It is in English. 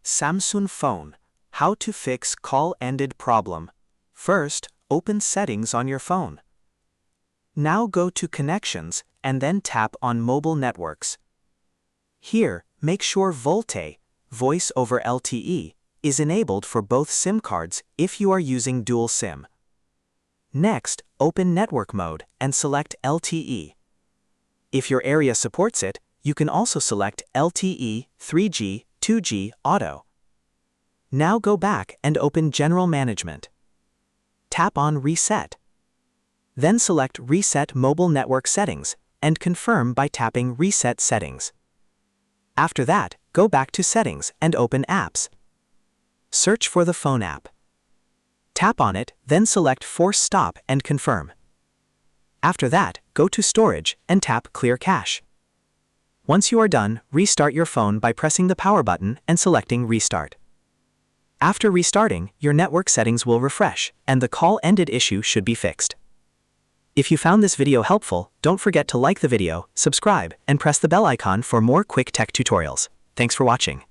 Samsung phone. How to fix call-ended problem. First, open Settings on your phone. Now go to Connections and then tap on Mobile Networks. Here, make sure VoLTE, Voice over LTE, is enabled for both SIM cards if you are using dual SIM. Next, open Network Mode and select LTE. If your area supports it, you can also select LTE, 3G, 2G, Auto. Now go back and open General Management. Tap on Reset. Then select Reset Mobile Network Settings and confirm by tapping Reset Settings. After that, go back to Settings and open Apps. Search for the phone app. Tap on it, then select Force Stop and confirm. After that, go to Storage and tap Clear Cache. Once you are done, restart your phone by pressing the power button and selecting Restart. After restarting, your network settings will refresh, and the call-ended issue should be fixed. If you found this video helpful, don't forget to like the video, subscribe, and press the bell icon for more quick tech tutorials. Thanks for watching.